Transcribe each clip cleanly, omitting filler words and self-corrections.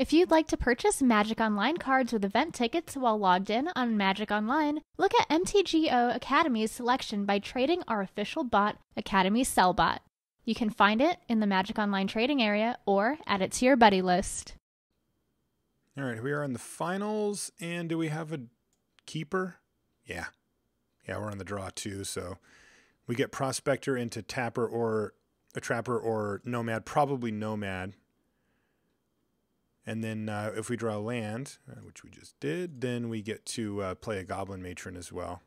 If you'd like to purchase Magic Online cards with event tickets while logged in on Magic Online, look at MTGO Academy's selection by trading our official bot, Academy Sellbot. You can find it in the Magic Online trading area or add it to your buddy list. All right, we are in the finals, and do we have a keeper? Yeah, we're on the draw too, so we get Prospector into Tapper or a Trapper or Nomad, probably Nomad. And then if we draw a land, which we just did, then we get to play a Goblin Matron as well.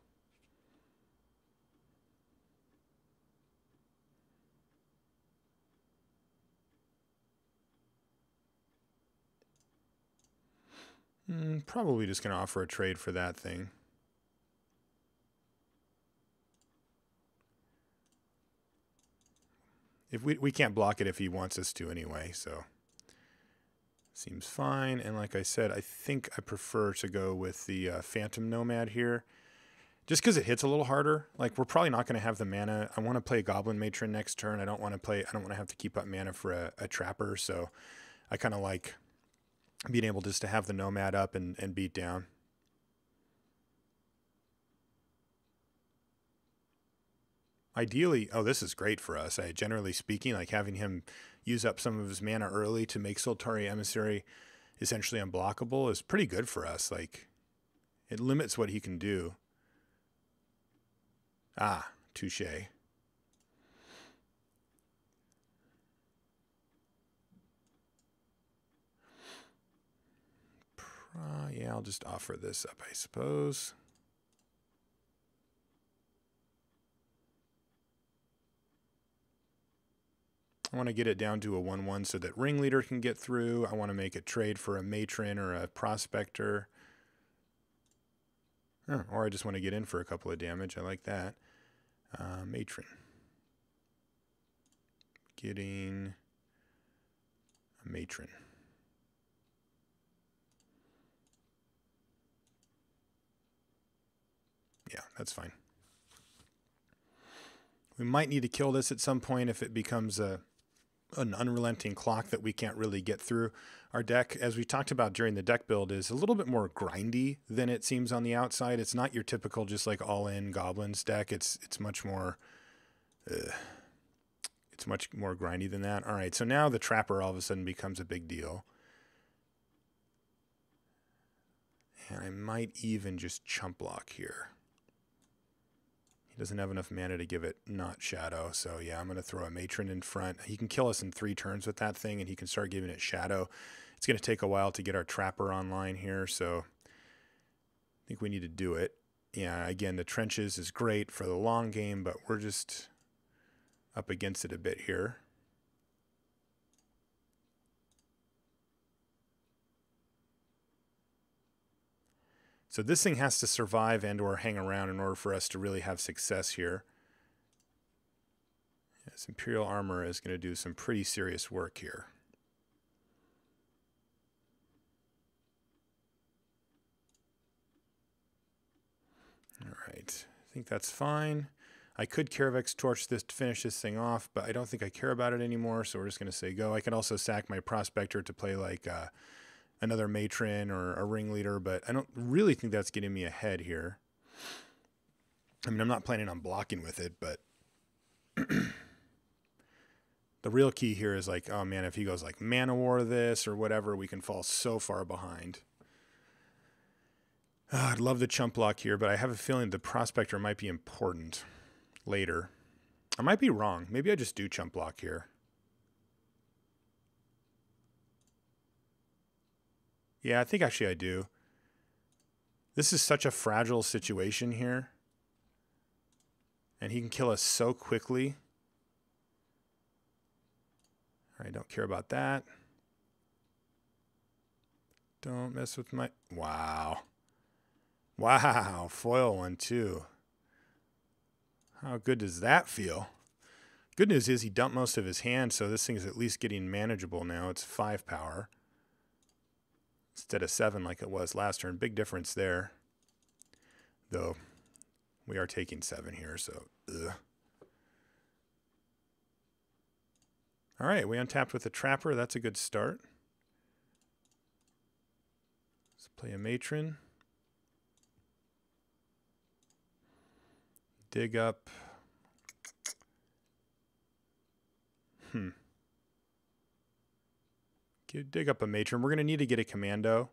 Probably just going to offer a trade for that thing. If we can't block it if he wants us to anyway, so seems fine. And like I said, I think I prefer to go with the Phantom Nomad here, just because it hits a little harder. Like, we're probably not going to have the mana. I want to play Goblin Matron next turn. I don't want to have to keep up mana for a Trapper, so I kind of like being able just to have the Nomad up and beat down. Ideally, oh, this is great for us. Generally speaking, like having him use up some of his mana early to make Soltari Emissary essentially unblockable is pretty good for us. Like, it limits what he can do. Ah, touche. Yeah, I'll just offer this up, I suppose. I want to get it down to a 1/1 so that Ringleader can get through. I want to make a trade for a Matron or a Prospector. Or I just want to get in for a couple of damage. I like that. Matron. Getting a Matron. Yeah, that's fine. We might need to kill this at some point if it becomes an unrelenting clock that we can't really get through. Our deck, as we talked about during the deck build, is a little bit more grindy than it seems on the outside. It's not your typical just like all-in Goblins deck. It's much more grindy than that. All right, so now the Trapper all of a sudden becomes a big deal. And I might even just chump block here. Doesn't have enough mana to give it not Shadow, so yeah, I'm going to throw a Matron in front. He can kill us in 3 turns with that thing, and he can start giving it Shadow. It's going to take a while to get our Trapper online here, so I think we need to do it. Yeah, again, the Trenches is great for the long game, but we're just up against it a bit here. So this thing has to survive and or hang around in order for us to really have success here. This Imperial Armor is going to do some pretty serious work here. All right, I think that's fine. I could Caravix Torch this to finish this thing off, but I don't think I care about it anymore, so we're just going to say go. I can also sack my Prospector to play like another Matron or a Ringleader, but I don't really think that's getting me ahead here. I mean, I'm not planning on blocking with it, but the real key here is like, oh man, if he goes like Mana War this or whatever, we can fall so far behind. I'd love the chump block here, but I have a feeling the Prospector might be important later. I might be wrong. Maybe I just do chump block here. Yeah, I think actually I do. This is such a fragile situation here. And he can kill us so quickly. All right, don't care about that. Don't mess with my... Wow. Wow, foil one too. How good does that feel? Good news is he dumped most of his hand, so this thing is at least getting manageable now. It's 5 power. Instead of 7 like it was last turn. Big difference there. Though we are taking 7 here, so ugh. All right, we untapped with a Trapper. That's a good start. Play a matron. Dig up. Dig up a matron. We're going to need to get a commando.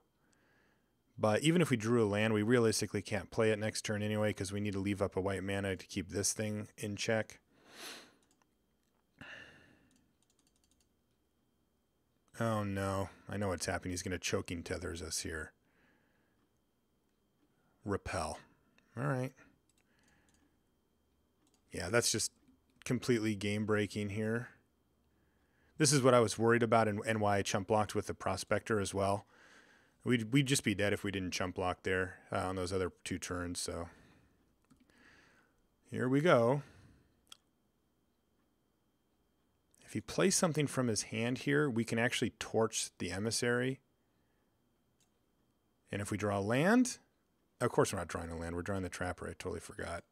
But even if we drew a land, we realistically can't play it next turn anyway because we need to leave up a white mana to keep this thing in check. Oh no, I know what's happening. He's going to choking tethers us here. Repel. All right. Yeah, that's just completely game breaking here. This is what I was worried about and why I chump blocked with the Prospector as well. We'd just be dead if we didn't chump block there on those other 2 turns. So here we go. If he plays something from his hand here, we can actually torch the Emissary. And if we draw a land, of course we're not drawing a land. We're drawing the Trapper. I totally forgot.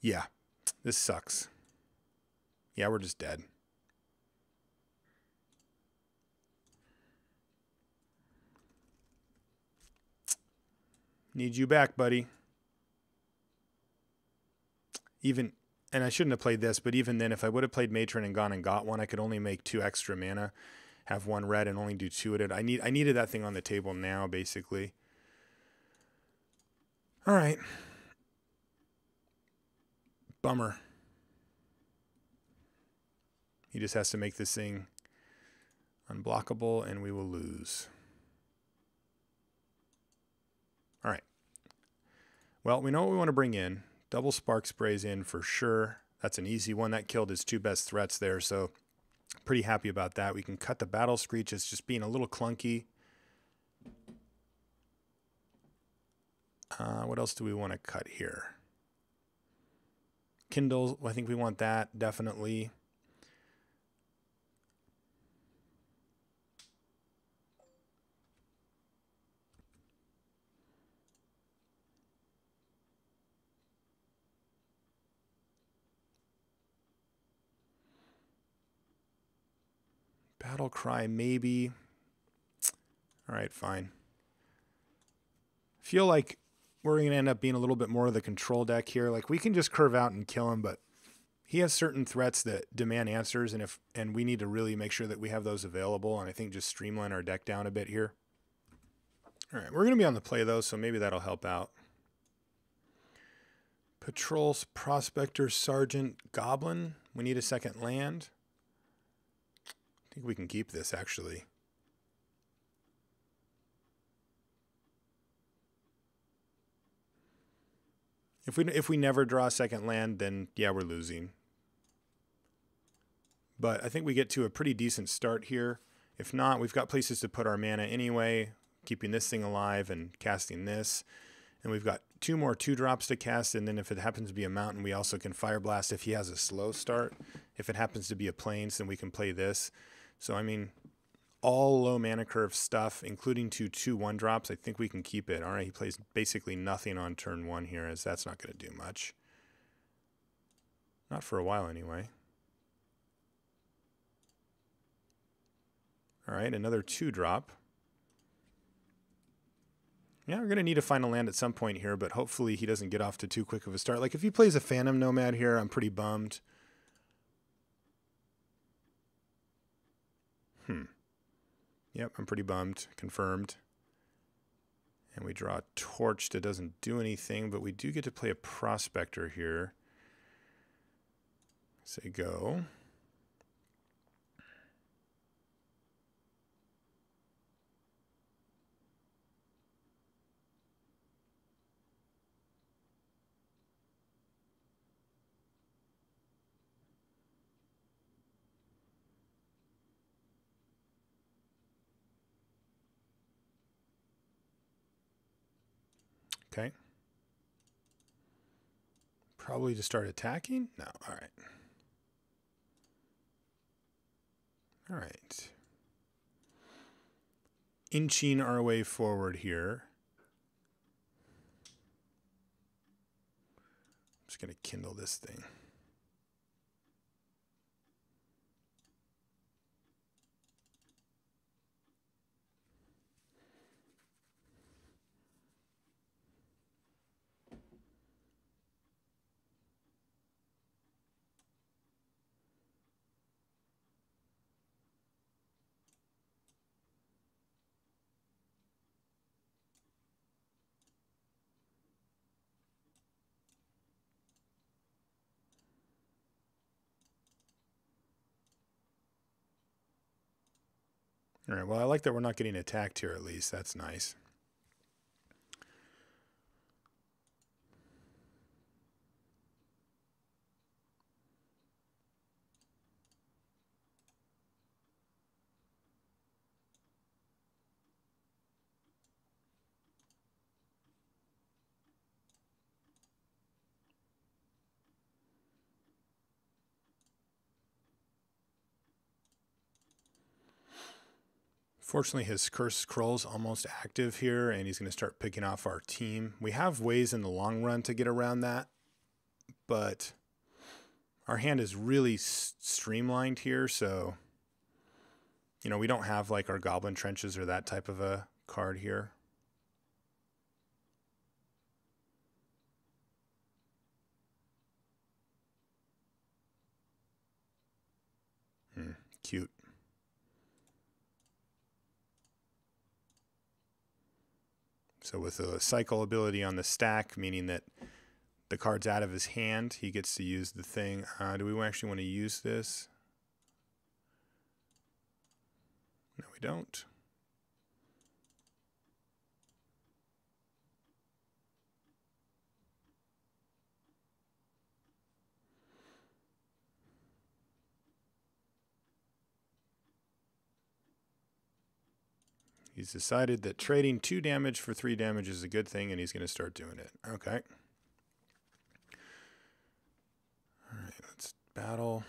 Yeah, this sucks. Yeah, we're just dead. Need you back, buddy. And I shouldn't have played this, but even then, if I would have played Matron and gone and got one, I could only make 2 extra mana, have 1 red, and only do 2 at it. I needed that thing on the table now, basically. All right. Bummer. He just has to make this thing unblockable, and we will lose. All right. Well, we know what we want to bring in. Double Spark Sprays in for sure. That's an easy one. That killed his 2 best threats there, so pretty happy about that. We can cut the Battle Screech. It's just being a little clunky. What else do we want to cut here? Kindle, I think we want that, definitely. Battle Cry, maybe. All right, fine. Feel like we're going to end up being a little bit more of the control deck here. Like, we can just curve out and kill him, but he has certain threats that demand answers, and we need to really make sure that we have those available, and I think just streamline our deck down a bit here. All right, we're going to be on the play, though, so maybe that'll help out. Patrol, Prospector, Sergeant, Goblin. We need a second land. I think we can keep this, actually. If we never draw a second land, then yeah, we're losing. But I think we get to a pretty decent start here. If not, we've got places to put our mana anyway, keeping this thing alive and casting this. And we've got 2 more 2-drops to cast, and then if it happens to be a mountain, we also can Fire Blast if he has a slow start. If it happens to be a plains, then we can play this. So, I mean, all low mana curve stuff, including 2 1-drops, I think we can keep it. All right, he plays basically nothing on turn 1 here, as that's not going to do much. Not for a while, anyway. All right, another 2-drop. Yeah, we're going to need to find a land at some point here, but hopefully he doesn't get off to too quick of a start. Like, if he plays a Phantom Nomad here, I'm pretty bummed. Yep, I'm pretty bummed. Confirmed. And we draw a Torch that doesn't do anything, but we do get to play a Prospector here. Say go. Okay. Probably to start attacking? No. All right. All right. Inching our way forward here. I'm just going to kindle this thing. All right, well, I like that we're not getting attacked here at least. That's nice. Fortunately, his Curse Scroll's almost active here, and he's going to start picking off our team. We have ways in the long run to get around that, but our hand is really streamlined here, so, you know, we don't have like our Goblin Trenches or that type of a card here. Cute. So with a cycle ability on the stack, meaning that the card's out of his hand, he gets to use the thing. Do we actually want to use this? No, we don't. He's decided that trading 2 damage for 3 damage is a good thing, and he's going to start doing it. Okay. All right, let's battle.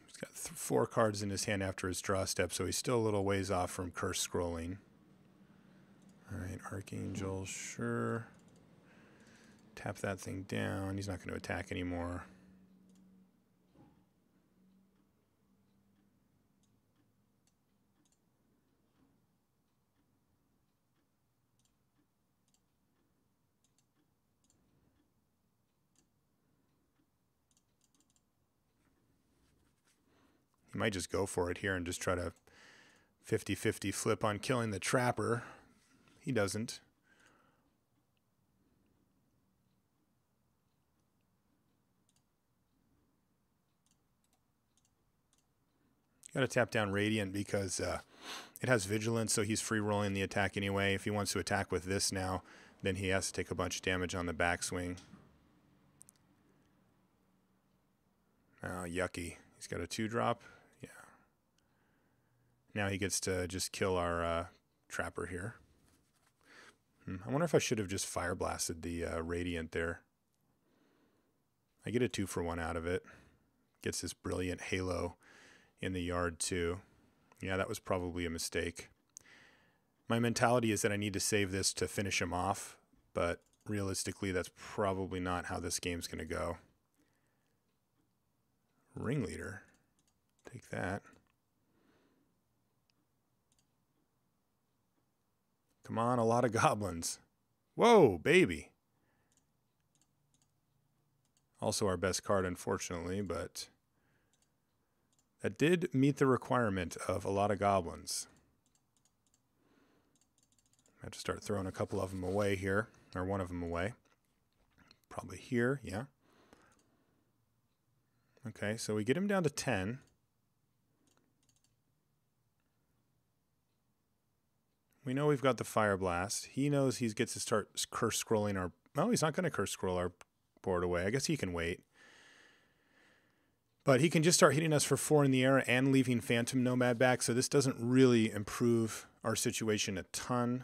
He's got 4 cards in his hand after his draw step, so he's still a little ways off from Curse Scrolling. All right, Archangel, sure. Tap that thing down. He's not going to attack anymore. He might just go for it here and just try to 50-50 flip on killing the Trapper. He doesn't. Got to tap down Radiant because it has Vigilance, so he's free rolling the attack anyway. If he wants to attack with this now, then he has to take a bunch of damage on the backswing. Oh, yucky. He's got a 2-drop. Yeah. Now he gets to just kill our Trapper here. I wonder if I should have just Fire Blasted the Radiant there. I get a 2-for-1 out of it. Gets this brilliant Halo in the yard too. Yeah, that was probably a mistake. My mentality is that I need to save this to finish him off, but realistically that's probably not how this game's going to go. Ringleader. Take that. Come on, a lot of goblins. Whoa, baby. Also our best card, unfortunately, but that did meet the requirement of a lot of goblins. I have to start throwing a couple of them away here, or one of them away. Probably here, yeah. Okay, so we get him down to 10. We know we've got the Fire Blast. He knows he gets to start Curse Scrolling our... Oh, he's not going to Curse Scroll our board away. I guess he can wait. But he can just start hitting us for 4 in the air and leaving Phantom Nomad back, so this doesn't really improve our situation a ton.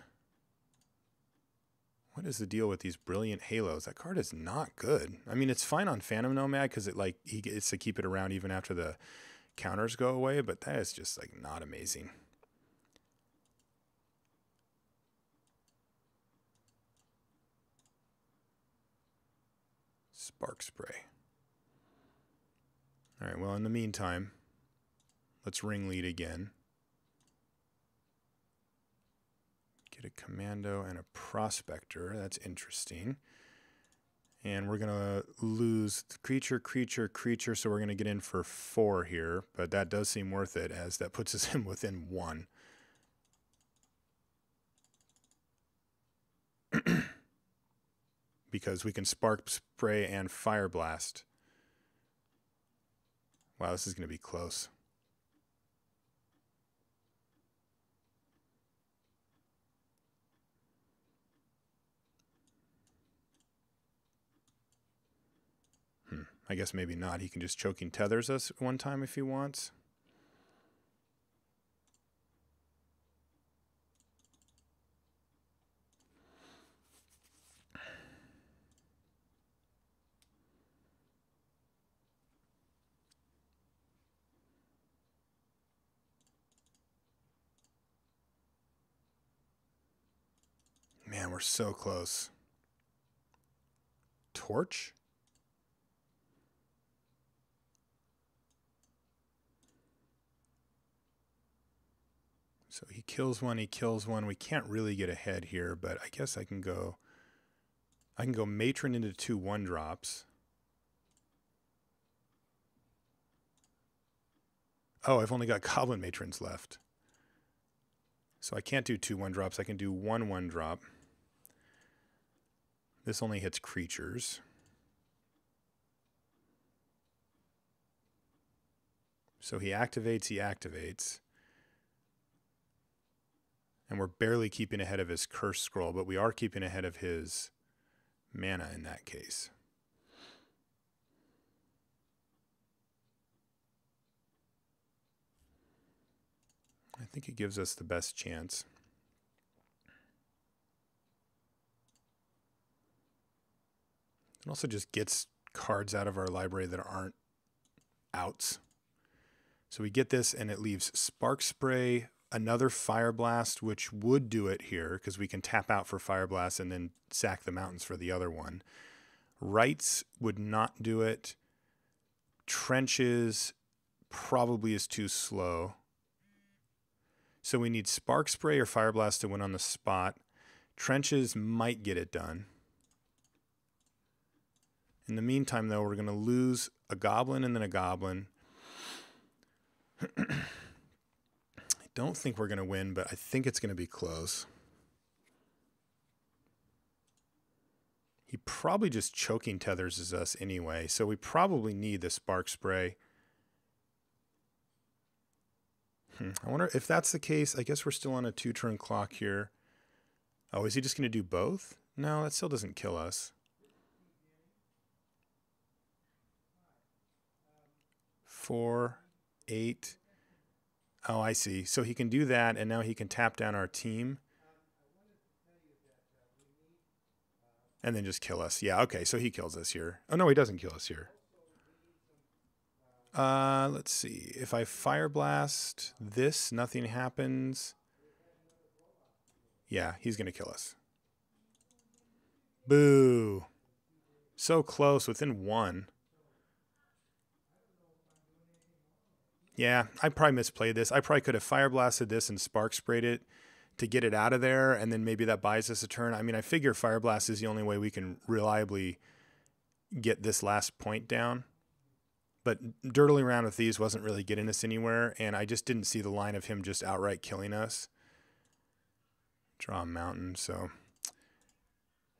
What is the deal with these brilliant halos? That card is not good. I mean, it's fine on Phantom Nomad because he gets to keep it around even after the counters go away, but that is just like not amazing. Spark Spray. All right, well, in the meantime, let's Ringlead again. Get a Commando and a Prospector. That's interesting. And we're going to lose creature, creature, creature, so we're going to get in for 4 here. But that does seem worth it, as that puts us in within 1. Because we can Spark Spray and Fire Blast. Wow, this is going to be close. I guess maybe not. He can just Choking Tethers us one time if he wants. Man, we're so close. Torch? So he kills one, he kills one. We can't really get ahead here, but I guess I can go Matron into 2 1-drops. Oh, I've only got Goblin Matrons left. So I can't do 2 1-drops. I can do 1 1-drop. This only hits creatures. So he activates. And we're barely keeping ahead of his Curse Scroll, but we are keeping ahead of his mana in that case. I think it gives us the best chance. It also just gets cards out of our library that aren't outs. So we get this, and it leaves Spark Spray, another Fire Blast, which would do it here because we can tap out for Fire Blast and then sack the mountains for the other one. Rights would not do it. Trenches probably is too slow. So we need Spark Spray or Fire Blast to win on the spot. Trenches might get it done. In the meantime, though, we're going to lose a Goblin and then a Goblin. I don't think we're going to win, but I think it's going to be close. He probably just Choking Tethers us anyway, so we probably need the Spark Spray. I wonder if that's the case. I guess we're still on a 2-turn clock here. Oh, is he just going to do both? No, that still doesn't kill us. 4, 8. Oh, I see. So he can do that, and now he can tap down our team. And then just kill us. Yeah, okay, so he kills us here. Oh, no, he doesn't kill us here. Let's see. If I Fire Blast this, nothing happens. Yeah, he's going to kill us. Boo. So close, within 1. Yeah, I probably misplayed this. I probably could have Fire Blasted this and Spark Sprayed it to get it out of there, and then maybe that buys us a turn. I mean, I figure Fire Blast is the only way we can reliably get this last point down. But dirtling around with these wasn't really getting us anywhere, and I just didn't see the line of him just outright killing us. Draw a mountain, so...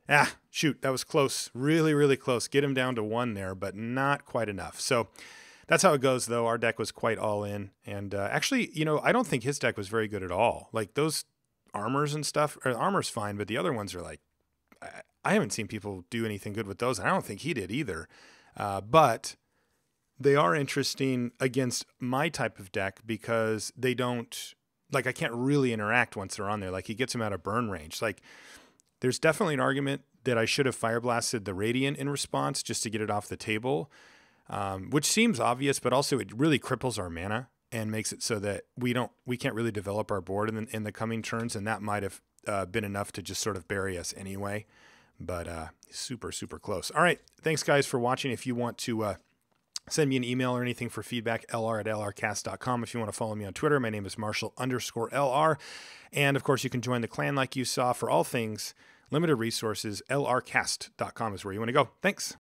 Ah, shoot, that was close. Really, really close. Get him down to 1 there, but not quite enough. So that's how it goes, though. Our deck was quite all in. And actually, you know, I don't think his deck was very good at all. Like, those armors and stuff, or armor's fine, but the other ones are like... I haven't seen people do anything good with those. I don't think he did either. But... they are interesting against my type of deck because they don't, like, I can't really interact once they're on there. Like, he gets them out of burn range. Like, there's definitely an argument that I should have Fire Blasted the Radiant in response just to get it off the table, which seems obvious, but also it really cripples our mana and makes it so that we can't really develop our board in the coming turns, and that might have been enough to just sort of bury us anyway. But super, super close. All right, thanks, guys, for watching. If you want to... send me an email or anything for feedback, lr@lrcast.com. If you want to follow me on Twitter, my name is Marshall_LR. And of course, you can join the clan like you saw for all things Limited resources, lrcast.com is where you want to go. Thanks.